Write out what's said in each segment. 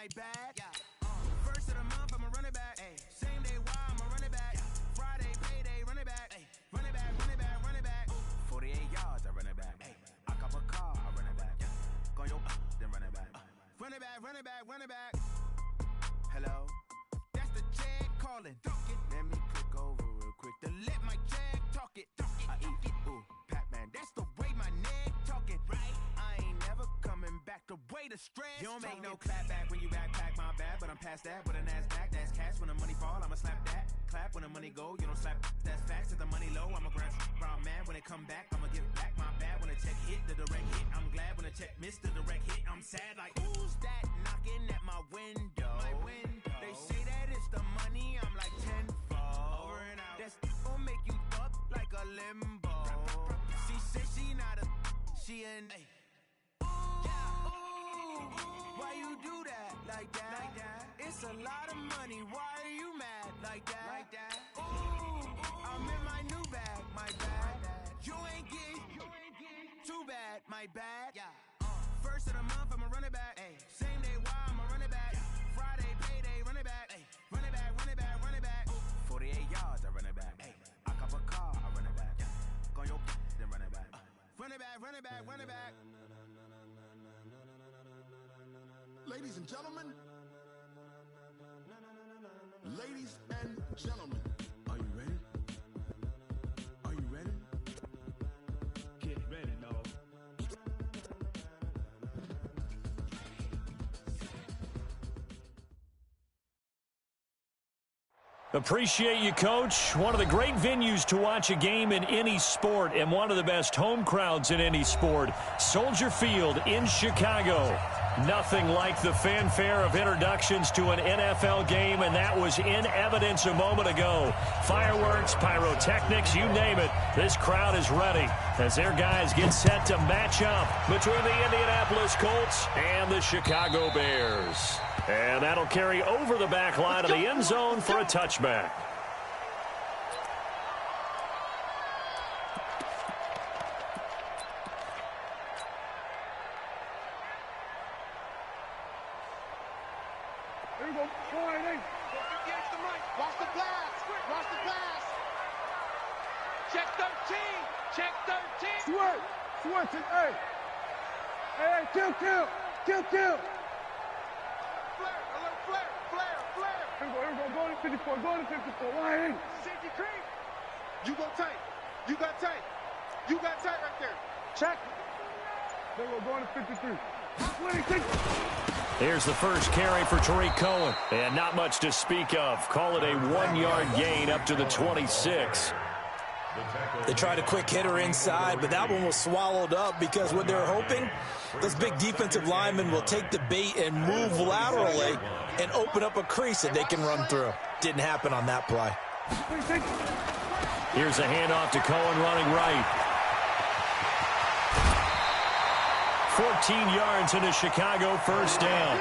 my bad. First of the month, I'ma run it back. Same day, why I'ma run it back. Friday, payday, run it back. Run it back, run it back, run it back. 48 yards, I run it back. I cop a car, I run it back. Go your then run it back. Run it back, run it back, run it back. Hello, that's the jag calling. Let me click over real quick to let my jag talk it. I eat it, ooh, Pacman, that's the way my neck talking. Right, I ain't never coming back the way the stress. You don't make no clap back when you backpack, my bad, but I'm past that. With an ass back, that's cash. When the money fall, I'ma slap that. Clap when the money go, you don't slap. That's facts. If the money low, I'ma grab brown man. When it come back, I'ma give back my bad. When the check hit, the direct hit. I'm glad when the check missed the direct hit. I'm sad like who's that knocking at my window? My window. They say that it's the money. I'm like tenfold. Over and out. That's gon' make you fuck like a limbo. She said she not a. She an. Why you do that like that? Like that? It's a lot of money. Why are you mad like that? Like that? Ooh, I'm in my new bag. My bad. You ain't getting too bad. My bad. First of the month, I'ma run it back. Same day, why I'ma run it back. Friday, payday, run it back. Run it back, run it back, run it back. 48 yards, I run it back. I cop a car, I run it back. Go your then run it back. Run it back, run it back, run it back. Ladies and gentlemen, ladies and gentlemen, are you ready? Are you ready? Get ready, dog. Appreciate you, Coach. One of the great venues to watch a game in any sport and one of the best home crowds in any sport. Soldier Field in Chicago. Nothing like the fanfare of introductions to an NFL game, and that was in evidence a moment ago. Fireworks, pyrotechnics, you name it. This crowd is ready as their guys get set to match up between the Indianapolis Colts and the Chicago Bears. And that'll carry over the back line of the end zone for a touchback. There you go. Against the right. Watch the blast. Watch the blast. Check 13. Check 13. Switch it. Hey, kill. Flare. Alert, flare. Here we go. Go to 54. Why ain't? Safety creep. You go tight. You got tight. right there. Check. There we go. Going to 53. 26. Here's the first carry for Tariq Cohen. And not much to speak of. Call it a 1-yard gain up to the 26. They tried a quick hitter inside, but that one was swallowed up because what they're hoping, those big defensive linemen will take the bait and move laterally and open up a crease that they can run through. Didn't happen on that play. Here's a handoff to Cohen running right. 14 yards into Chicago, first down.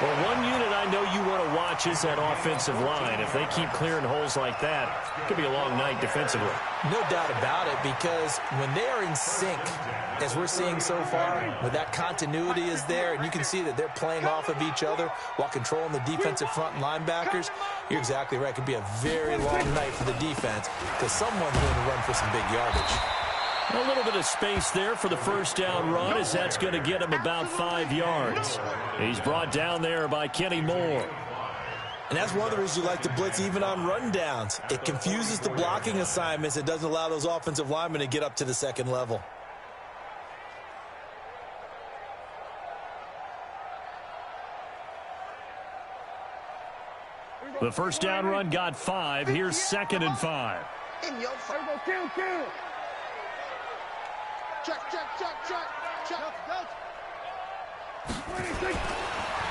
Well, one unit I know you want to watch is that offensive line. If they keep clearing holes like that, it could be a long night defensively. No doubt about it, because when they are in sync, as we're seeing so far, when that continuity is there, and you can see that they're playing off of each other while controlling the defensive front linebackers, you're exactly right. It could be a very long night for the defense because someone's going to run for some big yardage. A little bit of space there for the first down run, as that's going to get him about 5 yards. He's brought down there by Kenny Moore. And that's one of the reasons you like to blitz even on rundowns. It confuses the blocking assignments. It doesn't allow those offensive linemen to get up to the second level. The first down run got 5. Here's 2nd and 5. In your Kill. Check.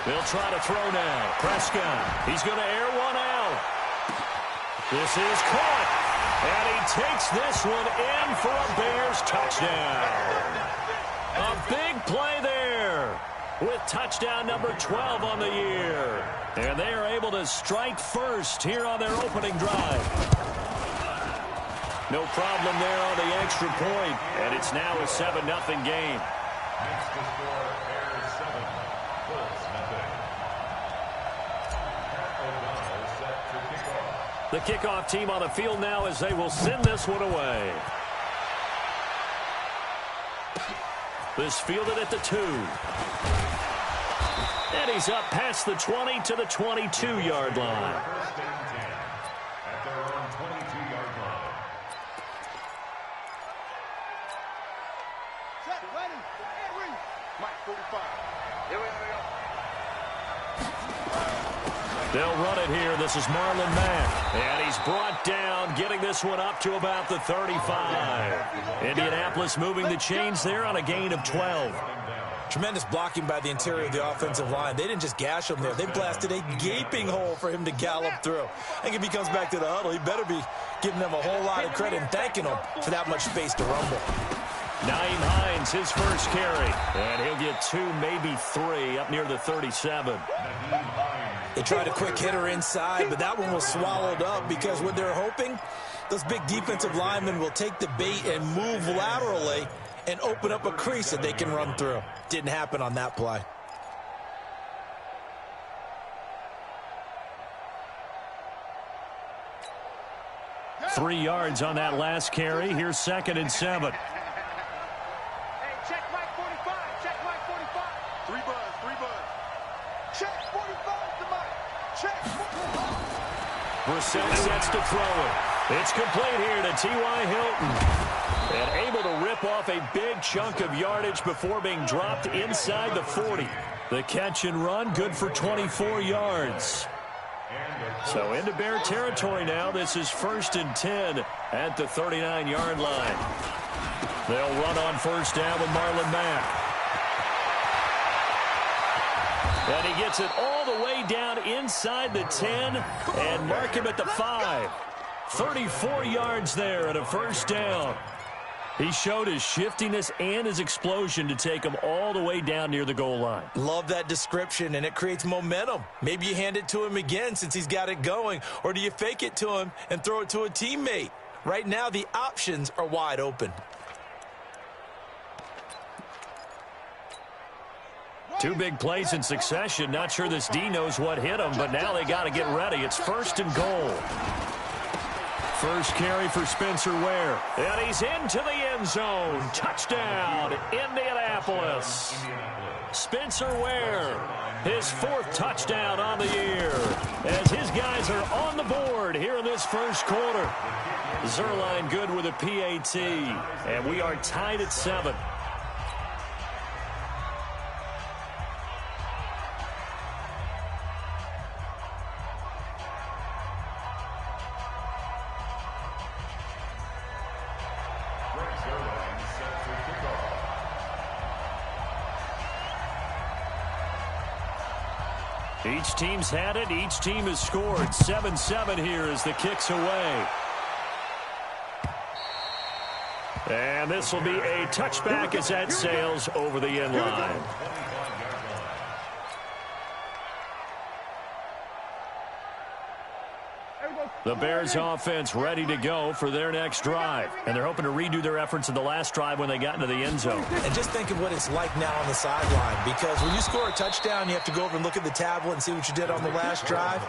They'll try to throw now. Prescott, he's going to air one out. This is caught, and he takes this one in for a Bears touchdown. A big play there with touchdown number 12 on the year. And they are able to strike first here on their opening drive. No problem there on the extra point, and it's now a 7-0 game. Next to score, Bears 7, Colts nothing. The kickoff team on the field now as they will send this one away. This fielded at the 2. And he's up past the 20 to the 22-yard line. At their own 22-yard line. Set, ready, and ready. Mike, 45. Here we go. They'll run it here. This is Marlon Mack. And he's brought down, getting this one up to about the 35. Indianapolis moving the chains there on a gain of 12. Tremendous blocking by the interior of the offensive line. They didn't just gash him there. They blasted a gaping hole for him to gallop through. I think if he comes back to the huddle, he better be giving them a whole lot of credit and thanking them for that much space to rumble. Nyheim Hines, his first carry. And he'll get 2, maybe 3, up near the 37. They tried a quick hitter inside, but that one was swallowed up because what they're hoping, those big defensive linemen will take the bait and move laterally and open up a crease that they can run through. Didn't happen on that play. Three yards on that last carry. Here's 2nd and 7. Hey, check Mike 45. Check Mike 45. 3 buzz. Check 45 to Mike. Check 45. Brissett sets to throw it. It's complete here to T.Y. Hilton. And able to rip off a big chunk of yardage before being dropped inside the 40. The catch and run, good for 24 yards. So into Bear territory now. This is 1st and 10 at the 39-yard line. They'll run on 1st down with Marlon Mack. And he gets it all the way down inside the 10 and mark him at the 5. 34 yards there and a 1st down. He showed his shiftiness and his explosion to take him all the way down near the goal line. Love that description, and it creates momentum. Maybe you hand it to him again since he's got it going, or do you fake it to him and throw it to a teammate? Right now, the options are wide open. 2 big plays in succession. Not sure this D knows what hit him, but now they got to get ready. It's 1st and goal. First carry for Spencer Ware. And he's into the end zone. Touchdown, Indianapolis. Spencer Ware, his 4th touchdown on the year. As his guys are on the board here in this first quarter. Zerline good with a PAT. And we are tied at 7. Each team's had it. Each team has scored. 7-7 here as the kick's away. And this will be a touchback as that sails over the end line. The Bears offense ready to go for their next drive. And they're hoping to redo their efforts in the last drive when they got into the end zone. And just think of what it's like now on the sideline, because when you score a touchdown, you have to go over and look at the tablet and see what you did on the last drive.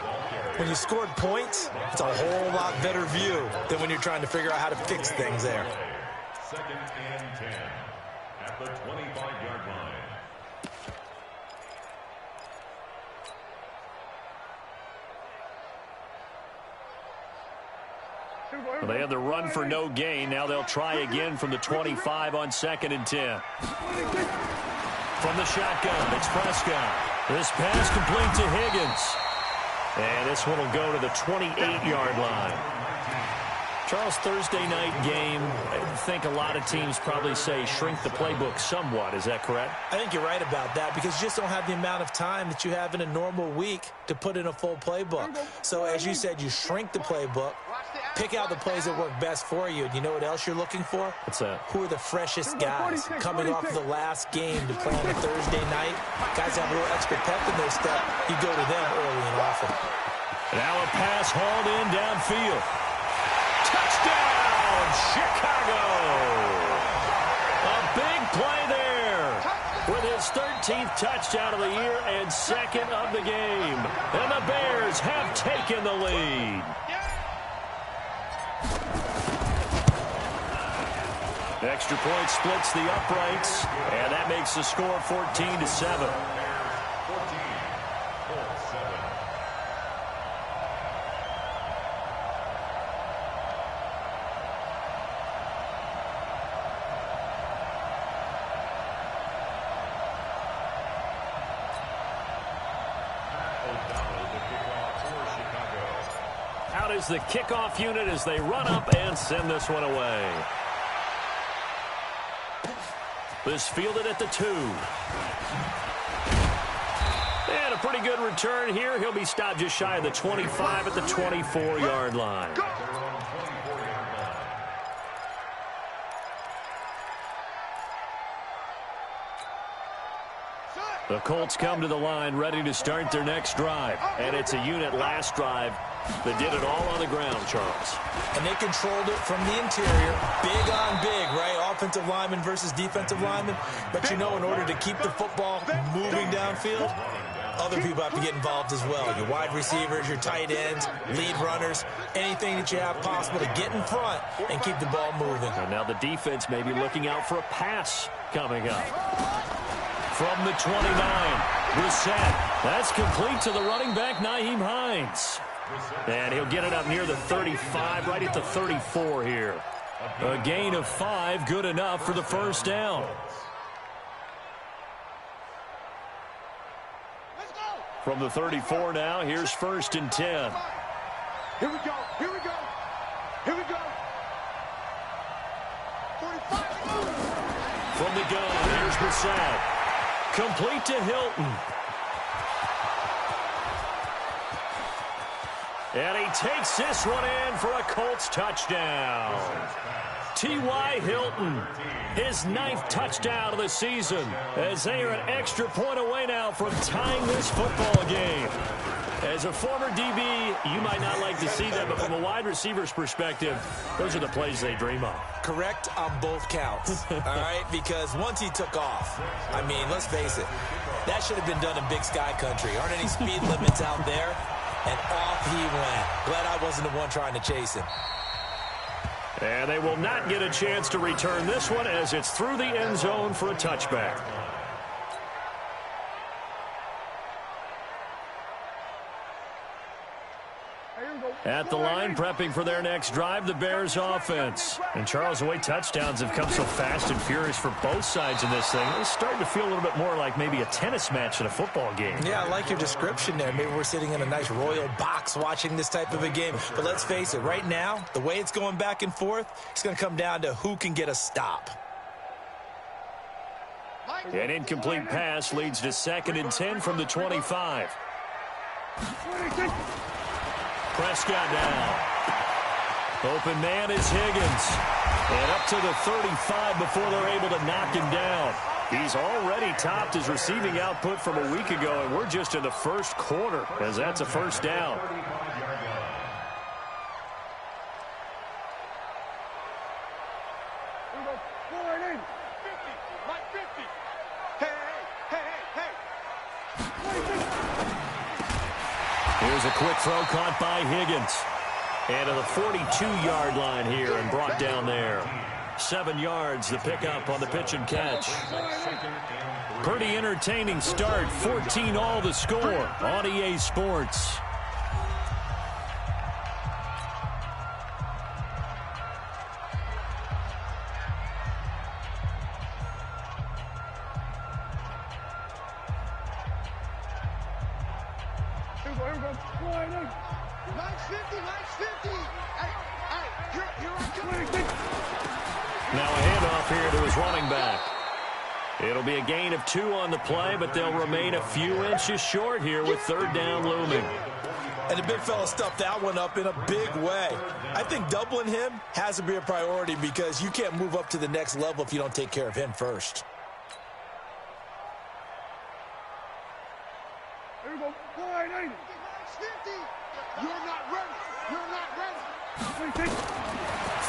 When you scored points, it's a whole lot better view than when you're trying to figure out how to fix things there. 2nd and 10 at the 25-yard line. Well, they had the run for no gain. Now they'll try again from the 25 on 2nd and 10. From the shotgun, it's Prescott. This pass complete to Higgins. And this one will go to the 28-yard line. Charles, Thursday night game, I think a lot of teams probably say shrink the playbook somewhat. Is that correct? I think you're right about that, because you just don't have the amount of time that you have in a normal week to put in a full playbook. So as you said, you shrink the playbook, pick out the plays that work best for you. And you know what else you're looking for? What's that? Who are the freshest guys coming off of the last game to play on a Thursday night? Guys have a little extra pep in their step. You go to them early and often. Now a pass hauled in downfield. Touchdown, Chicago! A big play there with his 13th touchdown of the year and 2nd of the game. And the Bears have taken the lead. Extra point splits the uprights, and that makes the score 14-7. Out is the kickoff unit as they run up and send this one away. This fielded at the 2. And a pretty good return here. He'll be stopped just shy of the 25 at the 24-yard line. The Colts come to the line ready to start their next drive. And it's a unit last drive that did it all on the ground, Charles. And they controlled it from the interior. Big on big, right? Offensive lineman versus defensive lineman. But you know, in order to keep the football moving downfield, other people have to get involved as well. Your wide receivers, your tight ends, lead runners, anything that you have possible to get in front and keep the ball moving. And now the defense may be looking out for a pass coming up. From the 29, Brissett. That's complete to the running back, Nyheim Hines. And he'll get it up near the 35, right at the 34 here. A gain of 5, good enough for the first down. From the 34 now, here's 1st and 10. Here we go. Here we go. Here we go. 45. From the gun, here's Brissett. Complete to Hilton. And he takes this one in for a Colts touchdown. T.Y. Hilton, his 9th touchdown of the season, as they are an extra point away now from tying this football game. As a former DB, you might not like to see that, but from a wide receiver's perspective, those are the plays they dream of. Correct on both counts, all right? Because once he took off, I mean, let's face it, that should have been done in Big Sky country. Aren't any speed limits out there? And off he went. Glad I wasn't the one trying to chase him. And they will not get a chance to return this one as it's through the end zone for a touchback. At the line, prepping for their next drive, the Bears offense. And Charles, the way touchdowns have come so fast and furious for both sides in this thing, it's starting to feel a little bit more like maybe a tennis match in a football game. Yeah, I like your description there. Maybe we're sitting in a nice royal box watching this type of a game. But let's face it, right now, the way it's going back and forth, it's going to come down to who can get a stop. An incomplete pass leads to 2nd and 10 from the 25. Prescott down. Open man is Higgins. And up to the 35 before they're able to knock him down. He's already topped his receiving output from a week ago, and we're just in the first quarter as that's a first down. Here's a quick throw caught by Higgins. And to the 42-yard line here and brought down there. 7 yards, the pickup on the pitch and catch. Pretty entertaining start. 14 all the score on EA Sports. Now a handoff here to his running back. It'll be a gain of 2 on the play, but they'll remain a few inches short here with 3rd down looming. And the big fella stuffed that one up in a big way. I think doubling him has to be a priority because you can't move up to the next level if you don't take care of him first. Here we go. 480. You're not ready. You're not ready.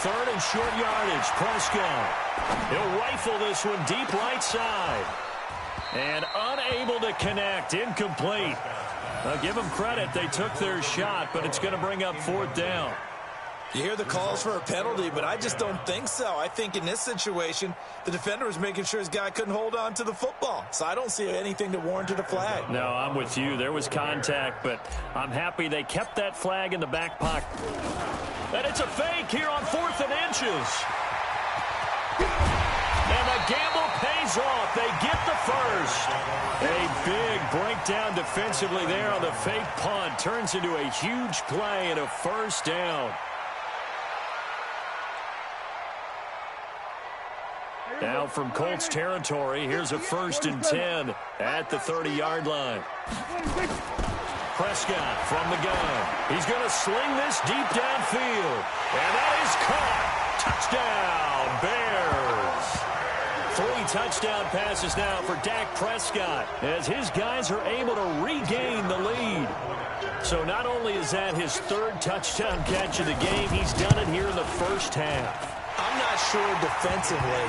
3rd and short yardage. Prescott. He'll rifle this one deep right side. And unable to connect. Incomplete. I'll give them credit. They took their shot, but it's going to bring up 4th down. You hear the calls for a penalty, but I just don't think so. I think in this situation, the defender was making sure his guy couldn't hold on to the football. So I don't see anything that warranted a flag. No, I'm with you. There was contact, but I'm happy they kept that flag in the back pocket. And it's a fake here on 4th and inches. And the gamble pays off. They get the first. A big breakdown defensively there on the fake punt. Turns into a huge play and a first down. Now from Colts territory, here's a 1st and 10 at the 30-yard line. Prescott from the gun. He's going to sling this deep downfield. And that is caught. Touchdown, Bears. 3 touchdown passes now for Dak Prescott as his guys are able to regain the lead. So not only is that his 3rd touchdown catch of the game, he's done it here in the first half. I'm not sure defensively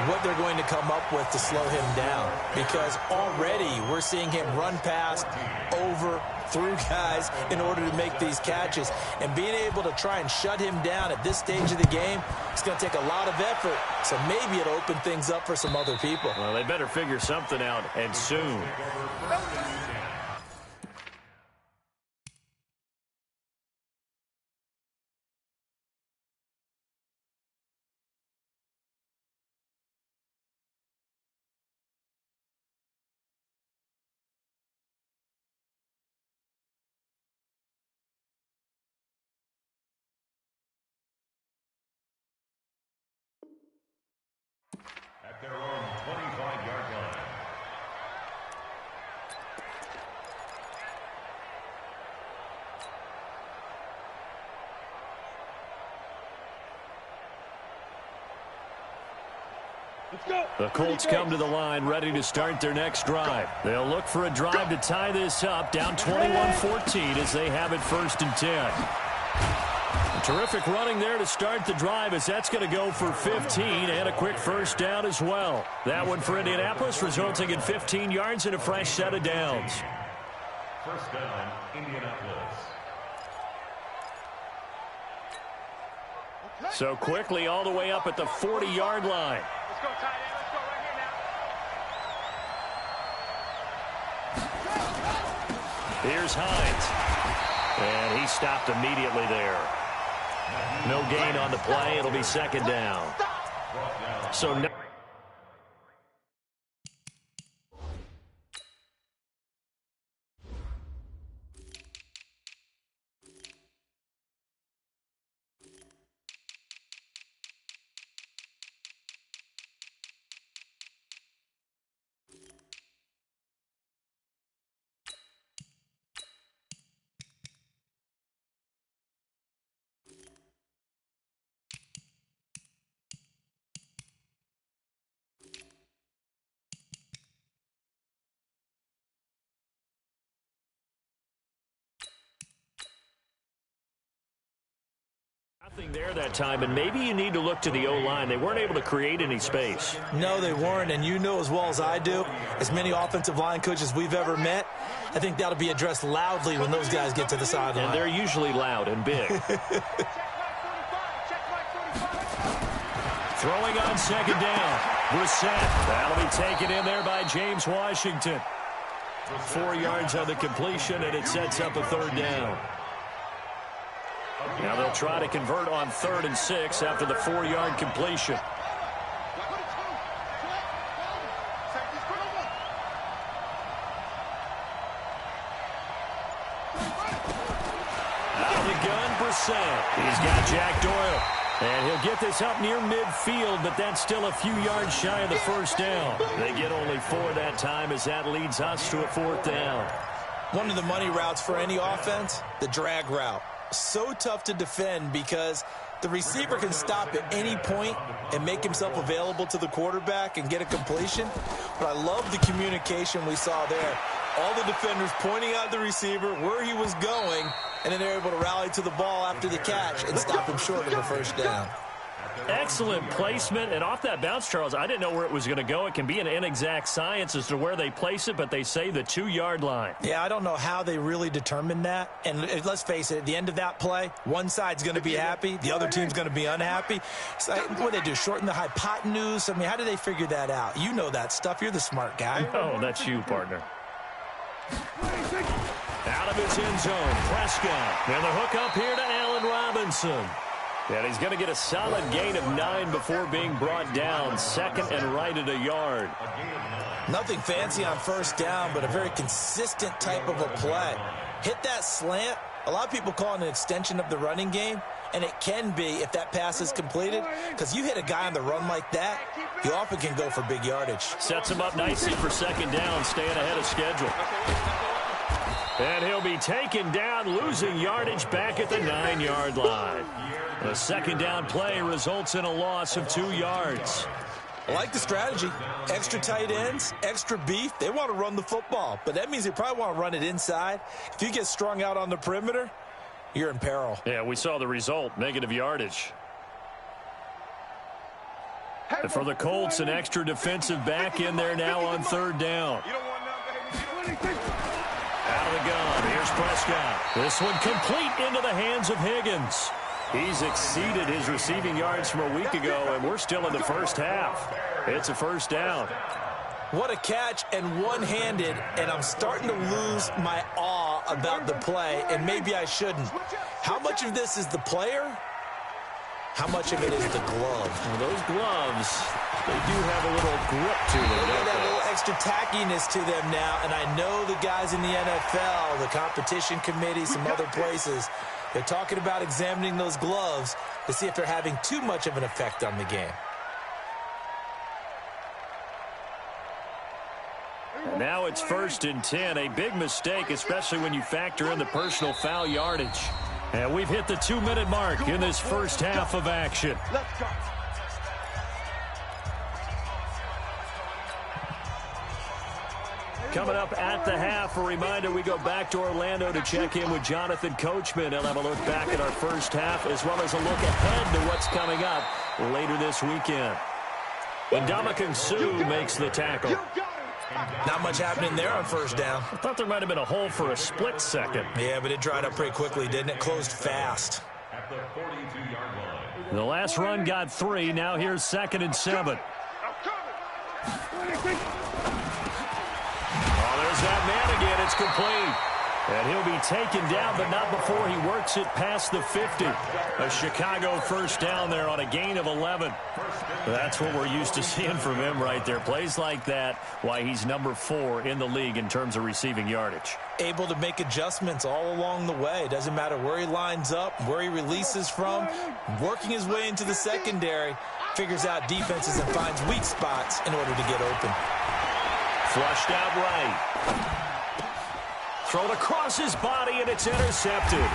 what they're going to come up with to slow him down, because already we're seeing him run past, over, through guys in order to make these catches. And being able to try and shut him down at this stage of the game, it's going to take a lot of effort. So maybe it'll open things up for some other people. Well, they better figure something out, and soon. At their own 25-yard line. The Colts come to the line ready to start their next drive. They'll look for a drive to tie this up, down 21-14 as they have it 1st and 10. Terrific running there to start the drive as that's going to go for 15 and a quick first down as well. That one for Indianapolis resulting in 15 yards and a fresh set of downs. First down, Indianapolis. So quickly all the way up at the 40-yard line. Let's go, tight end. Let's go right here now. Here's Hines. And he stopped immediately there. No gain on the play. It'll be 2nd down. So now nothing there that time, and maybe you need to look to the O-line. They weren't able to create any space. No, they weren't, and you know as well as I do, as many offensive line coaches we've ever met, I think that'll be addressed loudly when those guys get to the sideline. And they're usually loud and big. Throwing on 2nd down. Brissett. That'll be taken in there by James Washington. 4 yards on the completion, and it sets up a 3rd down. Now they'll try to convert on 3rd and 6 after the 4-yard completion. Out of the gun, Brissett. He's got Jack Doyle. And he'll get this up near midfield, but that's still a few yards shy of the first down. They get only 4 that time as that leads us to a 4th down. One of the money routes for any offense, the drag route. So tough to defend because the receiver can stop at any point and make himself available to the quarterback and get a completion. But I love the communication we saw there. All the defenders pointing out the receiver, where he was going, and then they're able to rally to the ball after the catch and stop him short of a first down. Excellent placement, and off that bounce, Charles, I didn't know where it was going to go. It can be an inexact science as to where they place it, but they say the 2-yard line. Yeah, I don't know how they really determined that. And let's face it, at the end of that play, one side's going to be happy, the other team's going to be unhappy. So what do they do, shorten the hypotenuse? I mean, how do they figure that out? You know that stuff. You're the smart guy. Oh, that's you, partner. Out of his end zone, Prescott. And the hook up here to Allen Robinson. And he's going to get a solid gain of 9 before being brought down. Second and right at a yard. Nothing fancy on first down, but a very consistent type of a play. Hit that slant. A lot of people call it an extension of the running game, and it can be if that pass is completed, because you hit a guy on the run like that, you often can go for big yardage. Sets him up nicely for second down, staying ahead of schedule. And he'll be taken down, losing yardage back at the 9-yard line. The second down play results in a loss of 2 yards. I like the strategy. Extra tight ends, extra beef. They want to run the football, but that means they probably want to run it inside. If you get strung out on the perimeter, you're in peril. Yeah, we saw the result, negative yardage. And for the Colts, an extra defensive back in there now on third down. Out of the gun, here's Prescott. This one complete into the hands of Higgins. He's exceeded his receiving yards from a week ago, and we're still in the first half. It's a first down. What a catch, and one-handed, and I'm starting to lose my awe about the play, and maybe I shouldn't. How much of this is the player? How much of it is the glove? Well, those gloves, they do have a little grip to them. They got that little extra tackiness to them now, and I know the guys in the NFL, the competition committee, some other places, they're talking about examining those gloves to see if they're having too much of an effect on the game. And now it's 1st and 10, a big mistake, especially when you factor in the personal foul yardage. And we've hit the 2-minute mark in this first half of action. Let's go. Coming up at the half, a reminder, we go back to Orlando to check in with Jonathan Coachman. He'll have a look back at our first half, as well as a look ahead to what's coming up later this weekend. Ndamukong Suh makes the tackle. Not much happening there on first down. I thought there might have been a hole for a split second. Yeah, but it dried up pretty quickly, didn't it? Closed fast. At the 42-yard line. The last run got 3. Now here's 2nd and 7. There's that man again. It's complete. And he'll be taken down, but not before he works it past the 50. A Chicago first down there on a gain of 11. That's what we're used to seeing from him right there. Plays like that, why he's number 4 in the league in terms of receiving yardage. Able to make adjustments all along the way. Doesn't matter where he lines up, where he releases from. Working his way into the secondary, figures out defenses and finds weak spots in order to get open. Flushed out right. Thrown across his body, and it's intercepted.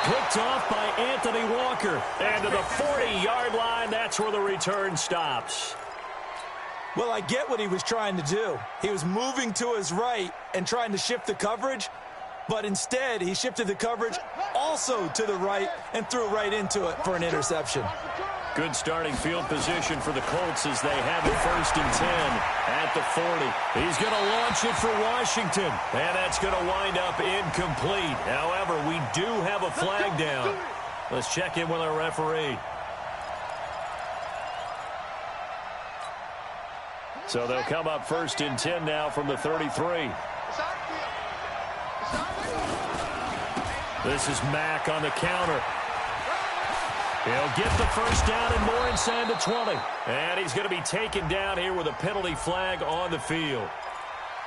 Picked off by Anthony Walker. And to the 40-yard line, that's where the return stops. Well, I get what he was trying to do. He was moving to his right and trying to shift the coverage, but instead he shifted the coverage also to the right and threw right into it for an interception. Good starting field position for the Colts as they have it 1st and 10 at the 40. He's going to launch it for Washington, and that's going to wind up incomplete. However, we do have a flag down. Let's check in with our referee. So they'll come up 1st and 10 now from the 33. This is Mack on the counter. He'll get the first down and more inside the 20. And he's going to be taken down here with a penalty flag on the field.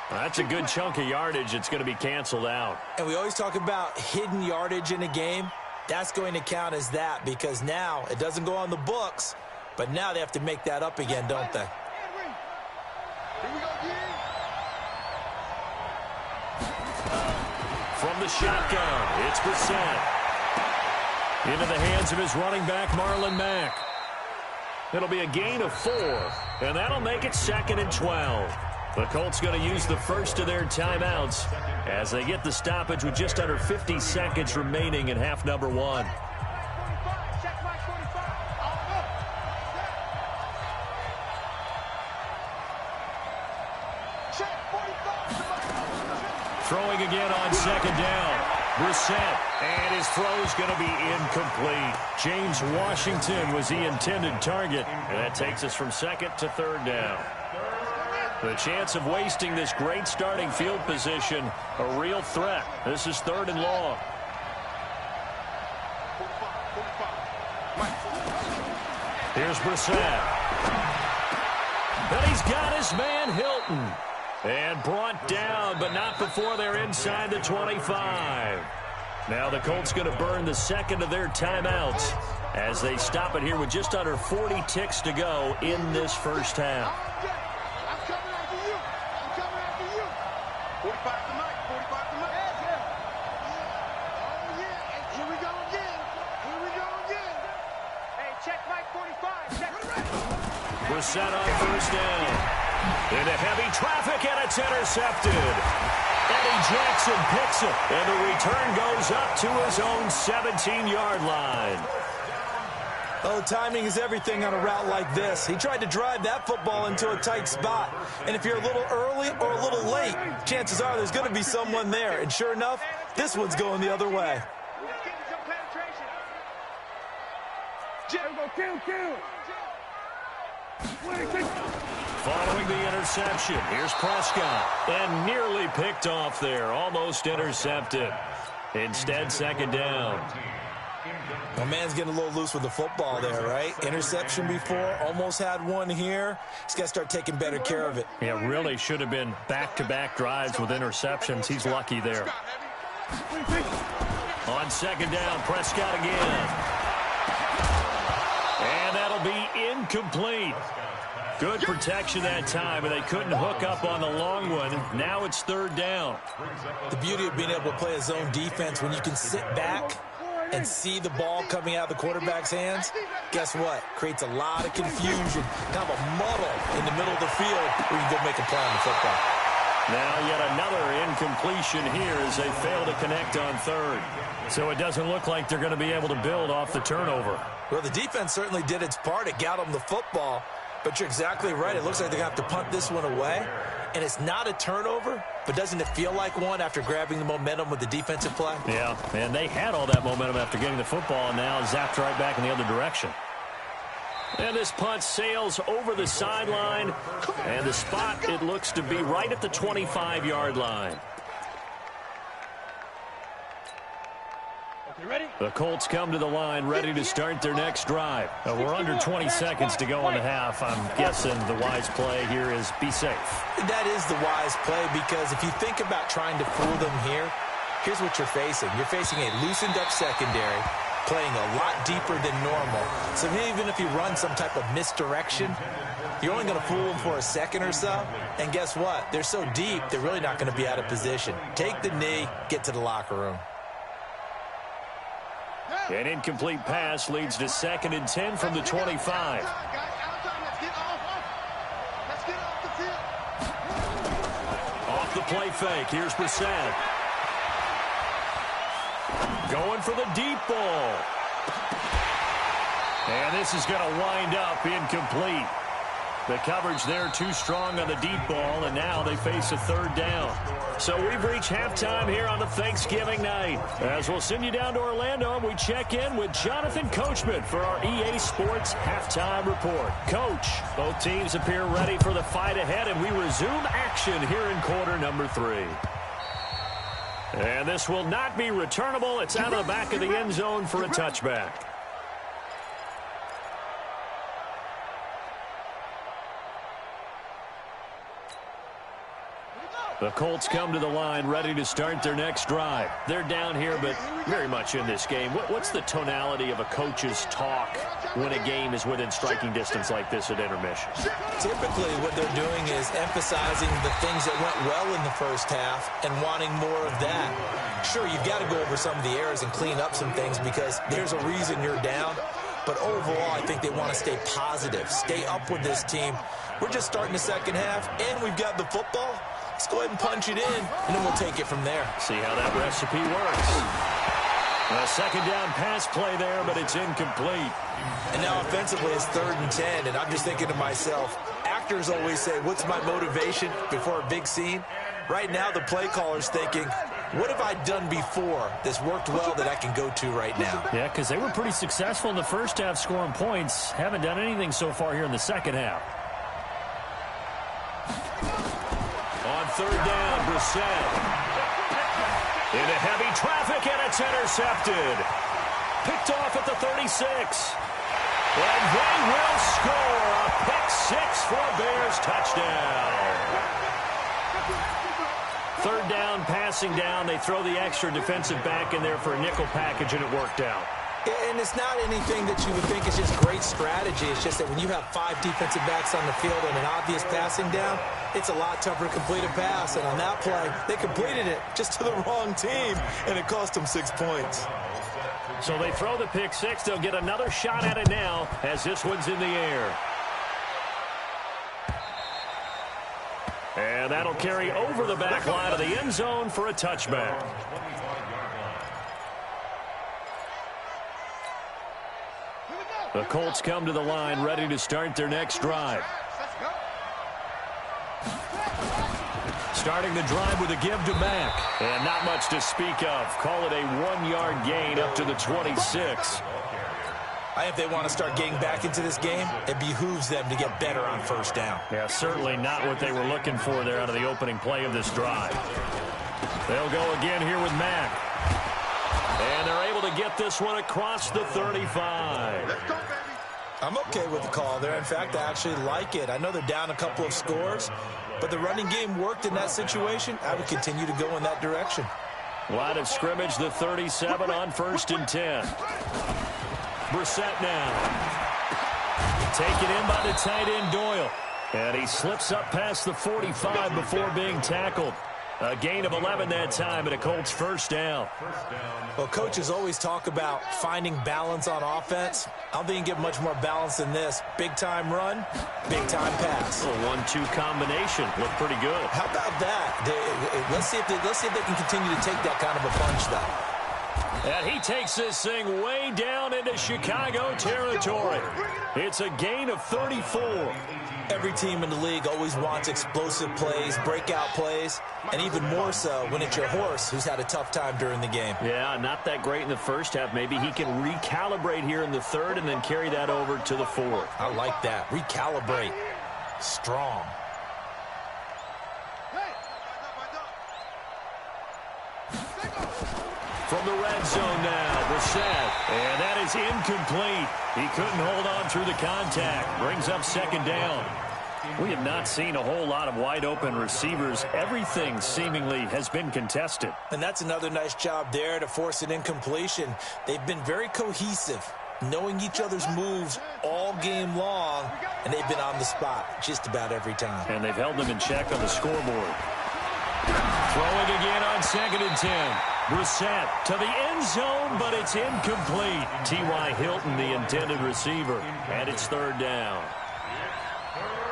That's a good chunk of yardage. It's going to be canceled out. And we always talk about hidden yardage in a game. That's going to count as that because now it doesn't go on the books, but now they have to make that up again, don't they? From the shotgun, it's Brissett. Into the hands of his running back, Marlon Mack. It'll be a gain of 4, and that'll make it 2nd and 12. The Colts going to use the first of their timeouts as they get the stoppage with just under 50 seconds remaining in half number 1. Throwing again on second down. Brissett, and his throw's going to be incomplete. James Washington was the intended target, and that takes us from second to third down. The chance of wasting this great starting field position, a real threat. This is third and long. Here's Brissett. And he's got his man Hilton. And brought down, but not before they're inside the 25. Now the Colts going to burn the second of their timeouts as they stop it here with just under 40 ticks to go in this first half. I'm coming after you. I'm coming after you. 45 tonight. 45 tonight. Oh, yeah. And here we go again. Here we go again. Hey, check Mike 45. Check. Brissett on first down. Into heavy traffic, and it's intercepted. Eddie Jackson picks it, and the return goes up to his own 17-yard line. Oh, timing is everything on a route like this. He tried to drive that football into a tight spot. And if you're a little early or a little late, chances are there's going to be someone there. And sure enough, this one's going the other way. Getting some penetration. Kill. Following the interception, here's Prescott. And nearly picked off there, almost intercepted. Instead, second down. My man's getting a little loose with the football there, right? Interception before, almost had one here. He's got to start taking better care of it. Yeah, really should have been back-to-back drives with interceptions. He's lucky there. On second down, Prescott again. And that'll be incomplete. Good protection that time, and they couldn't hook up on the long one. Now it's third down. The beauty of being able to play a zone defense when you can sit back and see the ball coming out of the quarterback's hands, guess what? Creates a lot of confusion, kind of a muddle in the middle of the field where you can go make a play on the football. Now yet another incompletion here as they fail to connect on third. So it doesn't look like they're going to be able to build off the turnover. Well, the defense certainly did its part. It got them the football. But you're exactly right. It looks like they're going to have to punt this one away. And it's not a turnover, but doesn't it feel like one after grabbing the momentum with the defensive play? Yeah, and they had all that momentum after getting the football, and now zapped right back in the other direction. And this punt sails over the sideline, and the spot, it looks to be right at the 25-yard line. Ready? The Colts come to the line ready to start their next drive. We're under 20 seconds to go in the half. I'm guessing the wise play here is be safe. That is the wise play because if you think about trying to fool them here, here's what you're facing. You're facing a loosened up secondary, playing a lot deeper than normal. So even if you run some type of misdirection, you're only going to fool them for a second or so. And guess what? They're so deep, they're really not going to be out of position. Take the knee, get to the locker room. An incomplete pass leads to 2nd and 10 from the 25. Let's get off the field. Off the play fake. Here's Brissett. Going for the deep ball. And this is going to wind up incomplete. The coverage there too strong on the deep ball, and now they face a third down. So we've reached halftime here on the Thanksgiving night. As we'll send you down to Orlando, and we check in with Jonathan Coachman for our EA Sports Halftime Report. Coach, both teams appear ready for the fight ahead, and we resume action here in quarter number 3. And this will not be returnable. It's out of the back of the end zone for a touchback. The Colts come to the line ready to start their next drive. They're down here, but very much in this game. What's the tonality of a coach's talk when a game is within striking distance like this at intermission? Typically, what they're doing is emphasizing the things that went well in the first half and wanting more of that. Sure, you've got to go over some of the errors and clean up some things because there's a reason you're down. But overall, I think they want to stay positive, stay up with this team. We're just starting the second half, and we've got the football. Let's go ahead and punch it in, and then we'll take it from there. See how that recipe works. A second down pass play there, but it's incomplete. And now offensively, it's 3rd and 10, and I'm just thinking to myself, actors always say, what's my motivation before a big scene? Right now, the play caller's thinking, what have I done before that's worked well that I can go to right now? Yeah, because they were pretty successful in the first half scoring points. Haven't done anything so far here in the second half. On third down, Brissett. Into heavy traffic, and it's intercepted. Picked off at the 36. And they will score a pick six for a Bears touchdown. Third down, passing down. They throw the extra defensive back in there for a nickel package, and it worked out. And it's not anything that you would think is just great strategy. It's just that when you have 5 defensive backs on the field and an obvious passing down, it's a lot tougher to complete a pass. And on that play, they completed it just to the wrong team, and it cost them 6 points. So they throw the pick six. They'll get another shot at it now as this one's in the air. And that'll carry over the back line of the end zone for a touchback. The Colts come to the line ready to start their next drive. Starting the drive with a give to Mack. And not much to speak of. Call it a 1-yard gain up to the 26. If they want to start getting back into this game, it behooves them to get better on first down. Yeah, certainly not what they were looking for there out of the opening play of this drive. They'll go again here with Mack. And they're able to get this one across the 35. Let's go, baby. I'm okay with the call there. In fact, I actually like it. I know they're down a couple of scores, but the running game worked in that situation. I would continue to go in that direction. Line of scrimmage, the 37 on 1st and 10. Brissett now. Taken in by the tight end Doyle. And he slips up past the 45 before being tackled. A gain of 11 that time, and a Colts first down. Well, coaches always talk about finding balance on offense. I don't think you can get much more balance than this. Big-time run, big-time pass. A 1-2 combination. Looked pretty good. How about that? Let's see if they can continue to take that kind of a punch, though. And he takes this thing way down into Chicago territory. It's a gain of 34. Every team in the league always wants explosive plays, breakout plays, and even more so when it's your horse who's had a tough time during the game. Yeah, not that great in the first half. Maybe he can recalibrate here in the third and then carry that over to the fourth. I like that. Recalibrate. Strong. From the red zone now, Brissett. And that is incomplete. He couldn't hold on through the contact. Brings up second down. We have not seen a whole lot of wide-open receivers. Everything seemingly has been contested. And that's another nice job there to force an incompletion. They've been very cohesive, knowing each other's moves all game long, and they've been on the spot just about every time. And they've held them in check on the scoreboard. Throwing again on 2nd and 10. Brissett to the end zone, but it's incomplete. T.Y. Hilton, the intended receiver, and it's third down.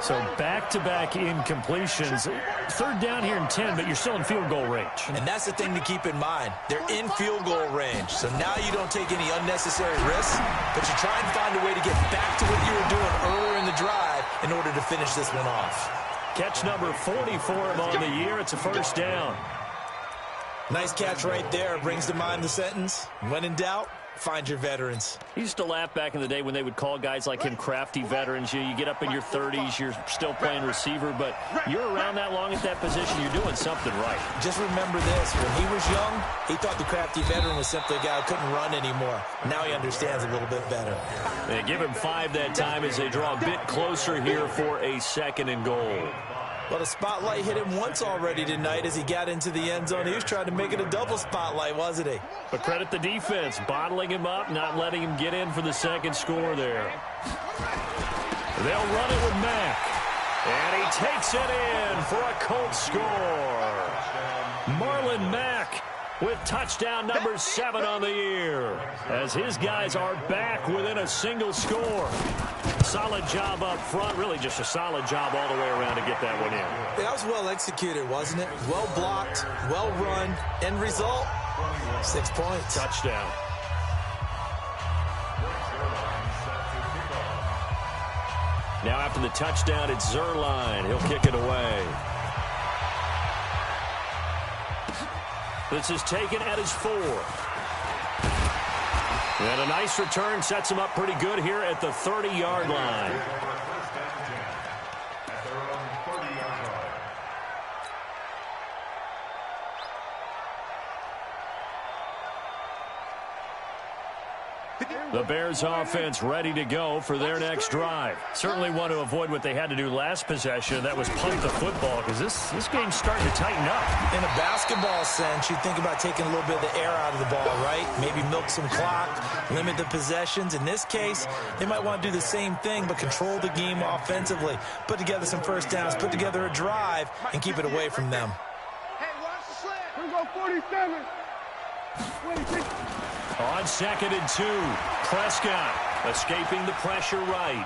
So back-to-back incompletions. Third down here in 10, but you're still in field goal range. And that's the thing to keep in mind. They're in field goal range, so now you don't take any unnecessary risks, but you try and find a way to get back to what you were doing earlier in the drive in order to finish this one off. Catch number 40 for him on the year. It's a first down. Nice catch right there. Brings to mind the sentence, when in doubt, find your veterans. He used to laugh back in the day when they would call guys like him crafty veterans. You get up in your 30s, you're still playing receiver, but you're around that long at that position, you're doing something right. Just remember this. When he was young, he thought the crafty veteran was simply a guy who couldn't run anymore. Now he understands a little bit better. They give him 5 that time as they draw a bit closer here for a 2nd and goal. Well, the spotlight hit him once already tonight as he got into the end zone. He was trying to make it a double spotlight, wasn't he? But credit the defense, bottling him up, not letting him get in for the second score there. They'll run it with Mack. And he takes it in for a Colts score. Marlon Mack with touchdown number 7 on the year, as his guys are back within a single score. Solid job up front, really just a solid job all the way around to get that one in. That was well executed, wasn't it? Well blocked, well run, end result, 6 points. Touchdown. Now after the touchdown, it's Zerline. He'll kick it away. This is taken at his 4. And a nice return sets him up pretty good here at the 30-yard line. The Bears offense ready to go for their next drive. Certainly want to avoid what they had to do last possession. That was punt the football, because this game's starting to tighten up. In a basketball sense, you think about taking a little bit of the air out of the ball, right? Maybe milk some clock, limit the possessions. In this case, they might want to do the same thing, but control the game offensively. Put together some first downs, put together a drive, and keep it away from them. Hey, watch the slant. Here we go, 47. 26. On 2nd and 2, Prescott escaping the pressure right.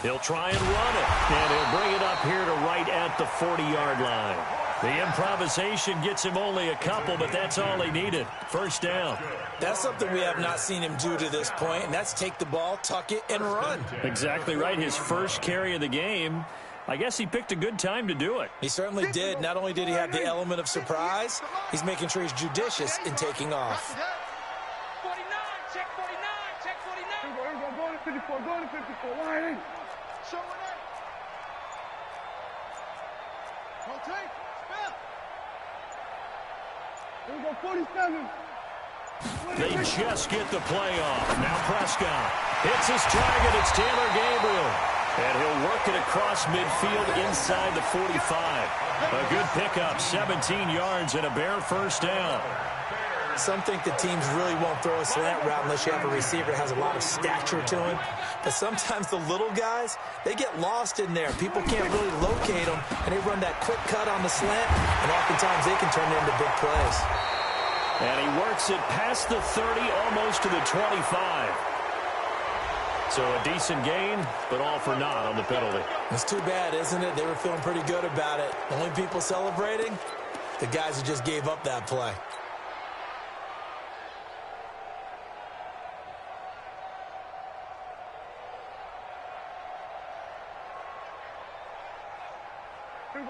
He'll try and run it, and he'll bring it up here to right at the 40-yard line. The improvisation gets him only a couple, but that's all he needed. First down. That's something we have not seen him do to this point, and that's take the ball, tuck it, and run. Exactly right. His first carry of the game. I guess he picked a good time to do it. He certainly did. Not only did he have the element of surprise, he's making sure he's judicious in taking off. 49, check 49, check 49. Here we go, go to 54, go to 54. Line in. Show it up. Rotate, spell. Here we go, 47. They just get the play off. Now Prescott hits his target. It's Taylor Gabriel. And he'll work it across midfield inside the 45. A good pickup, 17 yards and a Bear first down. Some think the teams really won't throw a slant route unless you have a receiver that has a lot of stature to him. But sometimes the little guys, they get lost in there. People can't really locate them, and they run that quick cut on the slant, and oftentimes they can turn into big plays. And he works it past the 30, almost to the 25. So a decent gain, but all for naught on the penalty. It's too bad, isn't it? They were feeling pretty good about it. The only people celebrating, the guys who just gave up that play.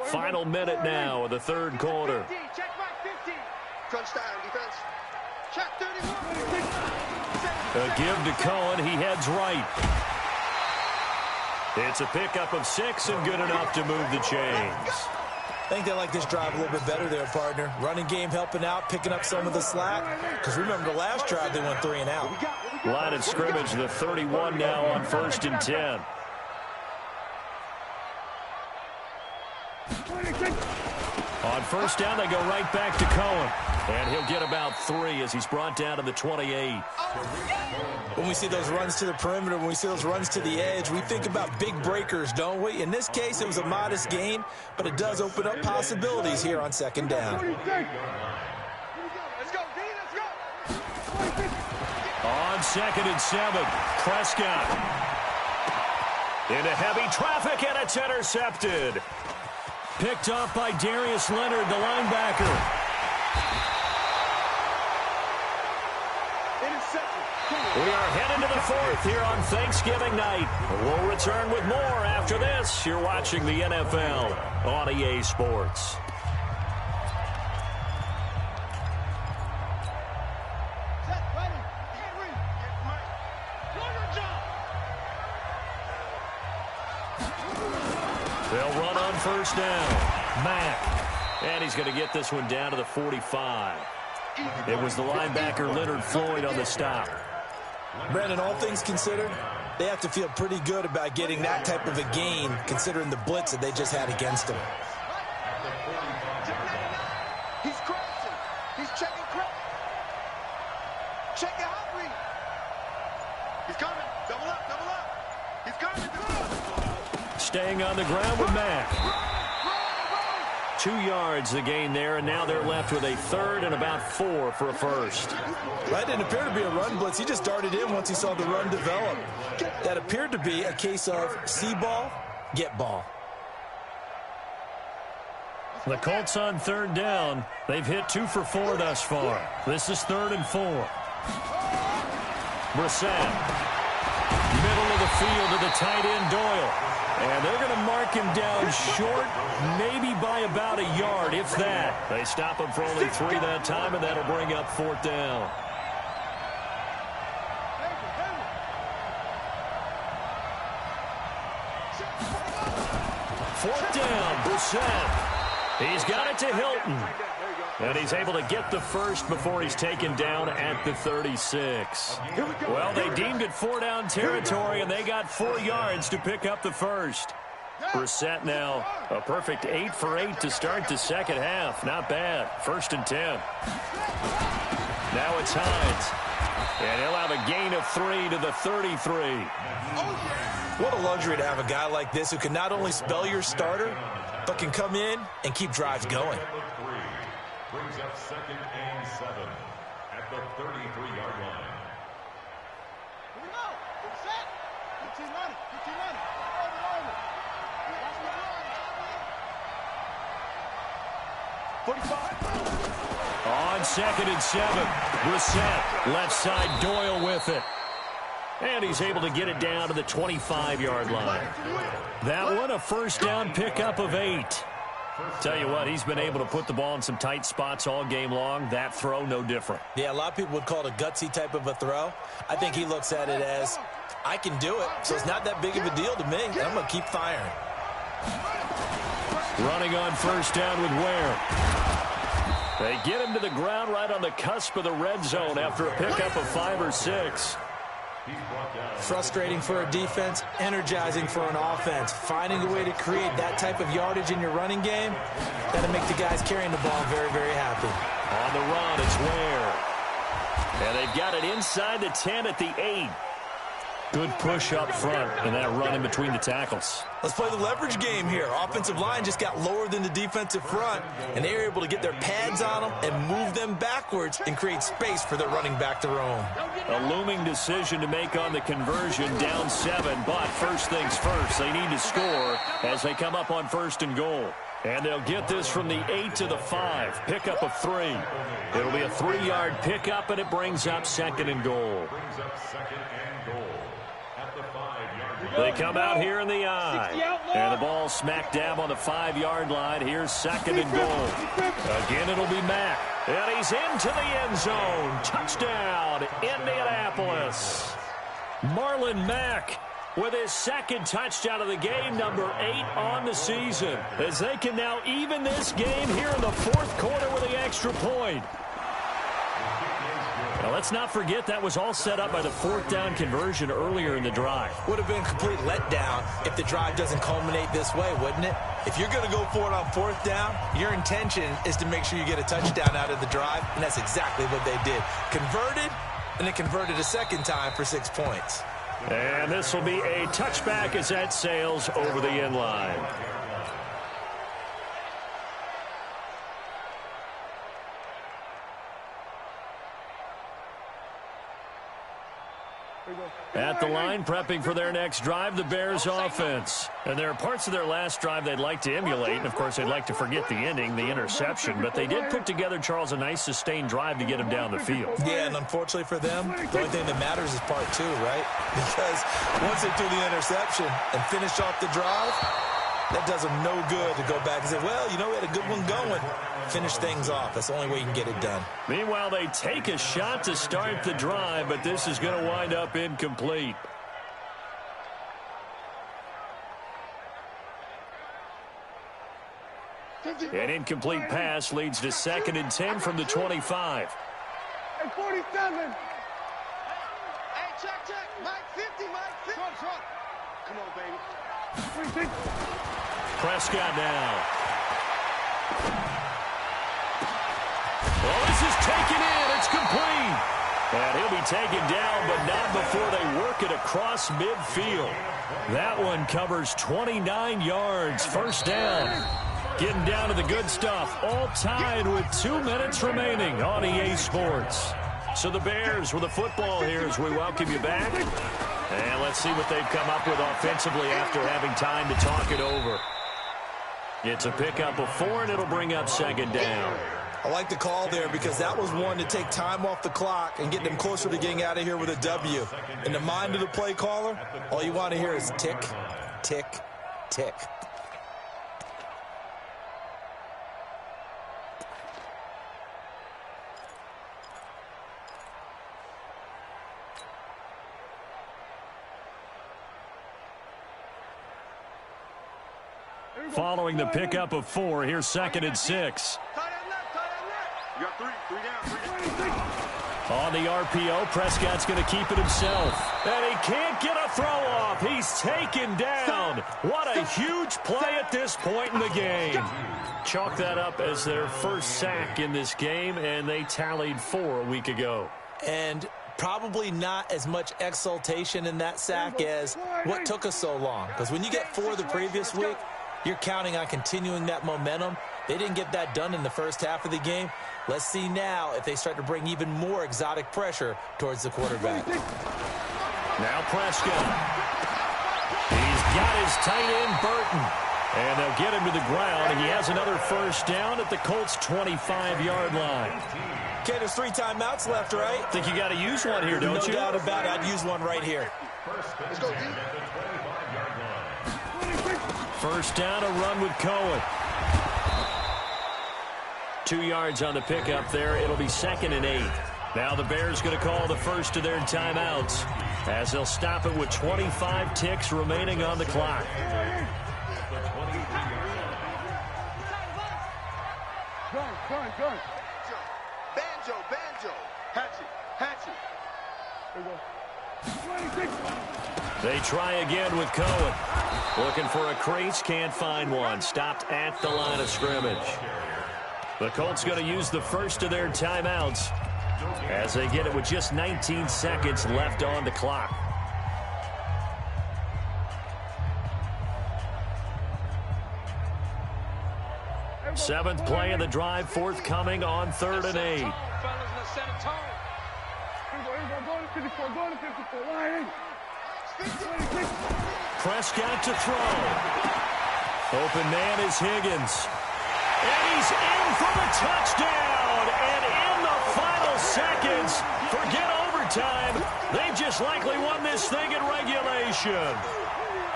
Final minute now of the third quarter. 50, check right 50. Crunch down, defense. Check 31. A give to Cohen. He heads right. It's a pickup of 6 and good enough to move the chains. I think they like this drive a little bit better there, partner. Running game helping out, picking up some of the slack. Because remember the last drive, they went 3 and out. Line of scrimmage, the 31 now on 1st and 10. On first down, they go right back to Cohen. And he'll get about 3 as he's brought down to the 28. When we see those runs to the perimeter, when we see those runs to the edge, we think about big breakers, don't we? In this case, it was a modest gain, but it does open up possibilities here on 2nd down. Let's go, D, let's go. On 2nd and 7, Prescott. Into heavy traffic, and it's intercepted. Picked off by Darius Leonard, the linebacker. We are headed to the 4th here on Thanksgiving night. We'll return with more after this. You're watching the NFL on EA Sports. They'll run on first down. Mack. And he's going to get this one down to the 45. It was the linebacker Leonard Floyd on the stop. Brandon, all things considered, they have to feel pretty good about getting that type of a gain, considering the blitz that they just had against them. He's crossing. He's checking crack. Check your hot read. He's coming. Double up, double up. He's coming, double up. Staying on the ground with Mack. 2 yards the gain there, and now they're left with a 3rd and about 4 for a first. That didn't appear to be a run blitz. He just darted in once he saw the run develop. That appeared to be a case of see ball, get ball. The Colts on 3rd down. They've hit 2 for 4 thus far. This is 3rd and 4. Brissett. Middle of the field to the tight end, Doyle. And they're going to mark him down short, maybe by about a yard, if that. They stop him for only 3 that time, and that'll bring up 4th down. Fourth down, Brissett. He's got it to Hilton. And he's able to get the first before he's taken down at the 36. Well, they deemed it 4-down territory, and they got 4 yards to pick up the first. Brissett now a perfect 8 for 8 to start the second half. Not bad. 1st and 10. Now it's Hines. And he'll have a gain of 3 to the 33. What a luxury to have a guy like this who can not only spell your starter, but can come in and keep drives going. Brings up 2nd and 7 at the 33-yard line. Here we go. Get set. 15 running. 15 running. Over. Watch me run. 45. On 2nd and 7, Brissett, left side, Doyle with it. And he's able to get it down to the 25-yard line. That one, a first down pickup of 8. Tell you what, he's been able to put the ball in some tight spots all game long. That throw, no different. Yeah, a lot of people would call it a gutsy type of a throw. I think he looks at it as, I can do it, so it's not that big of a deal to me, and I'm going to keep firing. Running on first down with Ware. They get him to the ground right on the cusp of the red zone after a pickup of 5 or 6. Frustrating for a defense, energizing for an offense. Finding a way to create that type of yardage in your running game, that'll make the guys carrying the ball very, very happy. On the run, it's Ware. And they've got it inside the 10 at the 8. Good push up front and that run in between the tackles. Let's play the leverage game here. Offensive line just got lower than the defensive front, and they were able to get their pads on them and move them backwards and create space for their running back to roam. A looming decision to make on the conversion, down 7, but first things first, they need to score as they come up on 1st and goal. And they'll get this from the 8 to the 5, pickup of 3. It'll be a 3-yard pickup, and it brings up 2nd and goal. They come out here in the I. And the ball smack dab on the 5-yard line. Here's 2nd and goal. Again, it'll be Mack. And he's into the end zone. Touchdown, Indianapolis. Marlon Mack with his 2nd touchdown of the game, number 8 on the season, as they can now even this game here in the 4th quarter with the extra point. Now, let's not forget that was all set up by the 4th down conversion earlier in the drive. Would have been a complete letdown if the drive doesn't culminate this way, wouldn't it? If you're going to go for it on 4th down, your intention is to make sure you get a touchdown out of the drive, and that's exactly what they did. Converted, and then converted a 2nd time for 6 points. And this will be a touchback as that sails over the end line. At the line, prepping for their next drive, the Bears offense. And there are parts of their last drive they'd like to emulate. And, of course, they'd like to forget the ending, the interception. But they did put together, Charles, a nice sustained drive to get him down the field. Yeah, and unfortunately for them, the only thing that matters is part 2, right? Because once they threw the interception and finished off the drive, that does them no good to go back and say, well, you know, we had a good one going. Finish things off. That's the only way you can get it done. Meanwhile, they take a shot to start the drive, but this is going to wind up incomplete. An incomplete pass leads to 2nd and 10 from the 25. And 47. Hey, check. Mike 50, Mike 50. Come on, baby. Prescott now. Well, this is taken in. It's complete. And he'll be taken down, but not before they work it across midfield. That one covers 29 yards. First down. Getting down to the good stuff. All tied with 2 minutes remaining on EA Sports. So the Bears with the football here as we welcome you back. And let's see what they've come up with offensively after having time to talk it over. It's a pickup of 4, and it'll bring up 2nd down. I like the call there because that was one to take time off the clock and get them closer to getting out of here with a W. In the mind of the play caller, all you want to hear is tick, tick, tick. Following the pickup of 4, here's 2nd and 6. You got three down. On the RPO, Prescott's going to keep it himself. And he can't get a throw off. He's taken down. What a huge play at this point in the game. Chalk that up as their first sack in this game, and they tallied 4 a week ago. And probably not as much exultation in that sack as what took us so long. Because when you get 4 the previous week, you're counting on continuing that momentum. They didn't get that done in the first half of the game. Let's see now if they start to bring even more exotic pressure towards the quarterback. Now Prescott. He's got his tight end, Burton. And they'll get him to the ground. And he has another first down at the Colts' 25-yard line. Okay, there's 3 timeouts left, right? Think you got to use one here, don't you? No doubt about it. I'd use one right here. Let's go, D. First down, a run with Cohen. 2 yards on the pickup there. It'll be 2nd and 8. Now the Bears going to call the first of their timeouts as they'll stop it with 25 ticks remaining on the clock. Gun. Banjo. Hatchet. They try again with Cohen. Looking for a crease, can't find one. Stopped at the line of scrimmage. The Colts going to use the first of their timeouts as they get it with just 19 seconds left on the clock. Seventh play of the drive, forthcoming on 3rd and 8. Prescott to throw. Open man is Higgins. And he's in for the touchdown. And in the final seconds, forget overtime. They've just likely won this thing in regulation.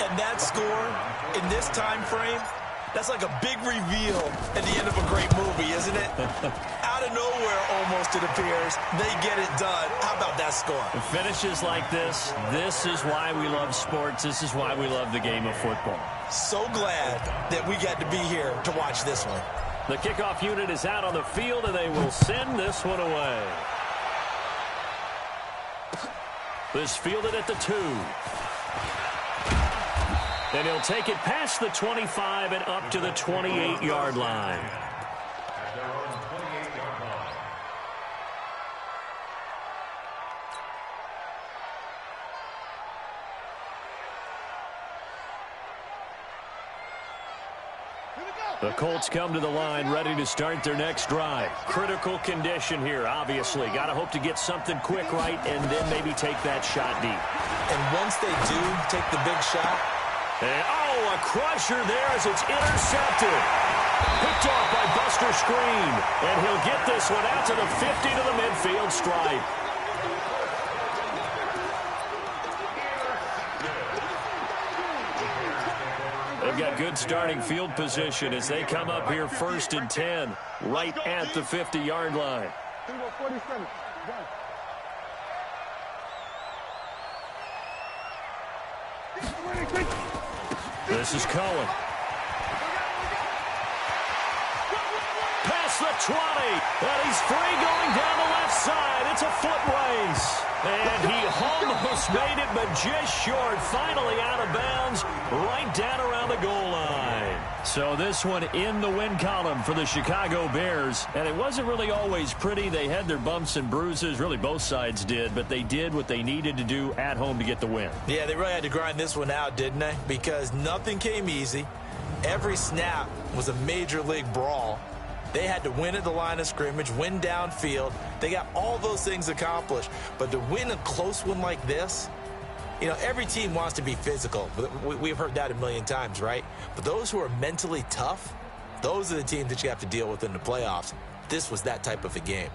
And that score in this time frame, that's like a big reveal at the end of a great movie, isn't it? Out of nowhere, almost, it appears. They get it done. How about that score? Finishes like this is why we love sports. This is why we love the game of football. So glad that we got to be here to watch this one. The kickoff unit is out on the field, and they will send this one away. This fielded at the 2. And he'll take it past the 25 and up to the 28-yard line. The Colts come to the line ready to start their next drive. Critical condition here, obviously. Got to hope to get something quick right and then maybe take that shot deep. And once they do take the big shot. And, a crusher there as it's intercepted. Picked off by Buster Screen. And he'll get this one out to the 50 to the midfield stripe. They've got good starting field position as they come up here 1st and 10, right at the 50-yard line. This is Cohen. Past the 20, and he's free going down the left side. It's a foot race. And he almost made it, but just short. Finally out of bounds, right down around the goal line. So this one in the win column for the Chicago Bears. And it wasn't really always pretty. They had their bumps and bruises. Really, both sides did. But they did what they needed to do at home to get the win. Yeah, they really had to grind this one out, didn't they? Because nothing came easy. Every snap was a major league brawl. They had to win at the line of scrimmage, win downfield. They got all those things accomplished. But to win a close one like this, you know, every team wants to be physical. We've heard that a million times, right? But those who are mentally tough, those are the teams that you have to deal with in the playoffs. This was that type of a game.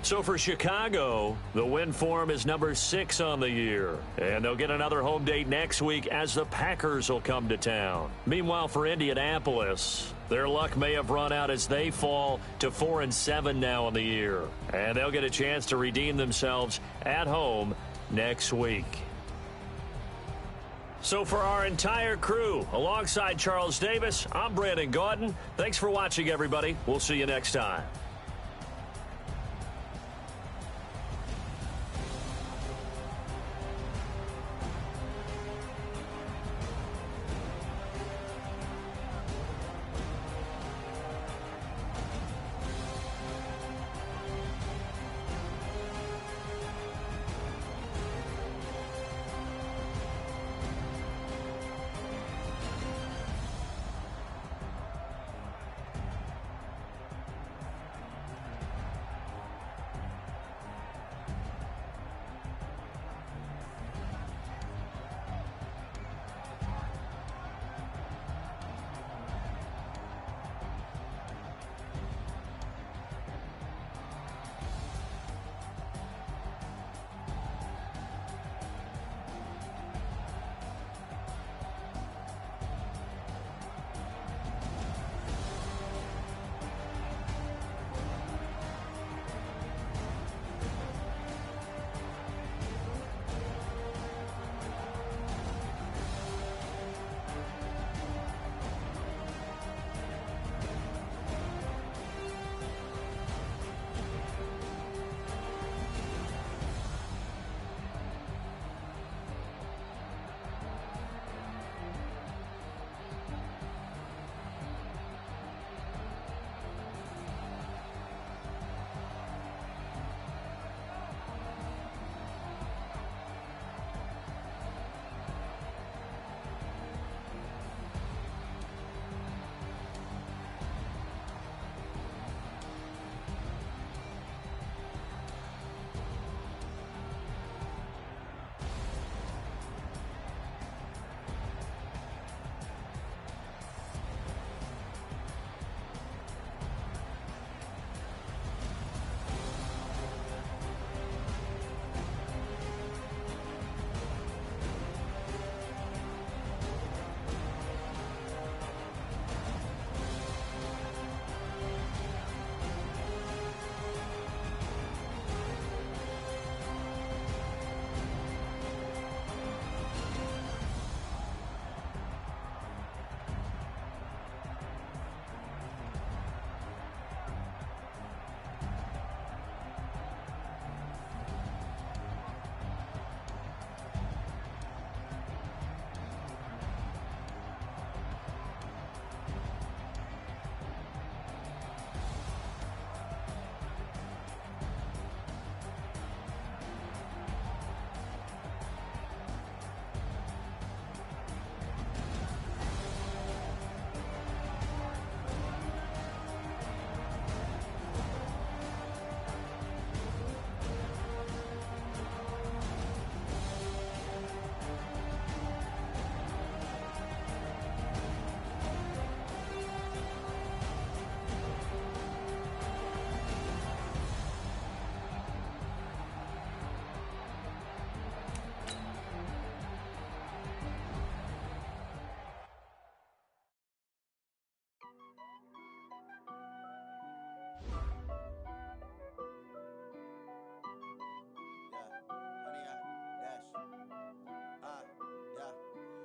So for Chicago, the win form is number 6 on the year. And they'll get another home date next week as the Packers will come to town. Meanwhile, for Indianapolis, their luck may have run out as they fall to 4-7 now on the year. And they'll get a chance to redeem themselves at home next week. So for our entire crew, alongside Charles Davis, I'm Brandon Gaudin. Thanks for watching, everybody. We'll see you next time.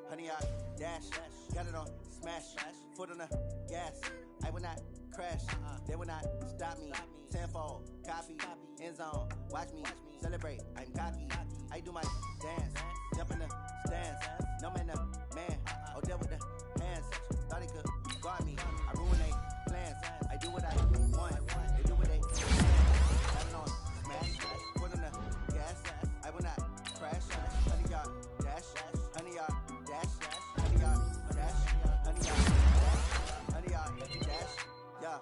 Honey, I dash, got it on smash, foot on the gas. I will not crash, they will not stop me. Tenfold, copy, end zone, watch me celebrate. I'm cocky, I do my dance, jump in the stands. No man, the man, oh deal with the hands. Thought he could guard me, I ruin they plans. I do what I want, they do what they can. Got it on smash, foot on the gas. I will not crash, honey, y'all dash, honey, y'all dash, honey, y'all dash, honey, y'all dash, honey, y'all dash, yeah.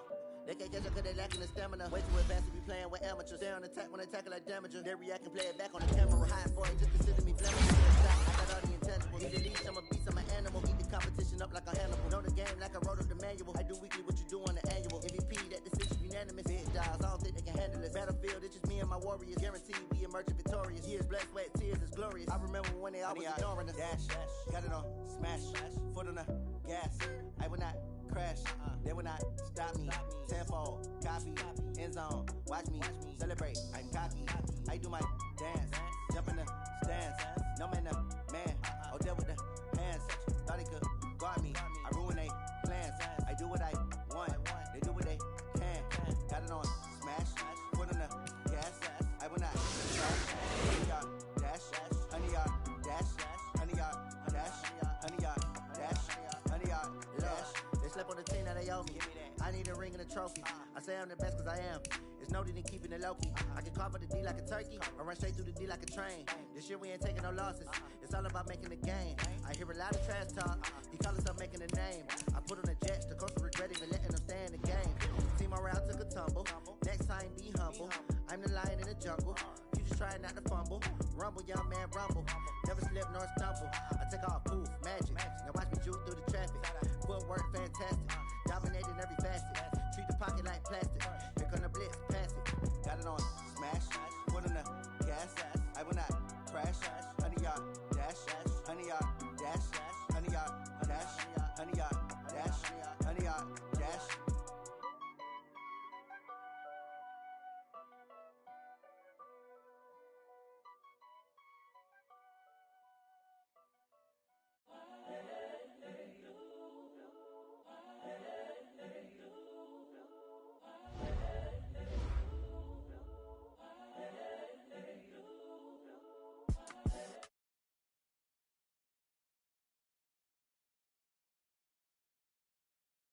They can't catch up cause they lacking the stamina. Way too advanced to be playing with amateurs. Stay on attack when they tackle like damages. They react and play it back on the camera. High for it, just consider me flammable. I got all the intangibles. Need a leash, I'm a beast, I'm an animal. Eat the competition up like a Hannibal. Know the game like I wrote up the manual. I do weekly what you do on the annual. MVP, that decision unanimous. Big dials, I don't think they can handle this. Battlefield, it's just me and my warriors. Guaranteed we emerging victorious. Years, blood, sweat, tears is glorious. I remember when they always ignoring us. Dash, got it on, smash, foot on the gas. I will not crash, they will not stop me. Tenfold, copy, end zone, watch me celebrate. I'm cocky, I do my dance, jump in the stands. No man, man, oh there with the hands. Thought he could guard me, I ruin they plans. I do what I want, they do what they can. Got it on, smash, foot on the gas. I will not crash, 100 yard dash, 100 yard dash, 100 yard dash, 100 yard dash, 100 yard dash. They slept on the team that they owe me. I need a ring and a trophy. I say I'm the best cause I am. It's noted in keeping it low-key. I can carve up the D like a turkey or run straight through the D like a train. This year we ain't taking no losses. It's all about making the game. I hear a lot of trash talk. He call himself making a name. I put on the Jets. The coach regret even letting them stay in the game. Team morale took a tumble. Next time be humble. I'm the lion in the jungle. You just trying not to fumble. Rumble, young man, rumble. Never slip nor stumble. I take off, poof, magic. Now watch me juke through the traffic. Footwork fantastic. Dominating every facet. Treat the pocket like plastic. Here come the blitz, pass it. Got it on, smash. Foot on the gas. I will not crash. 100 yard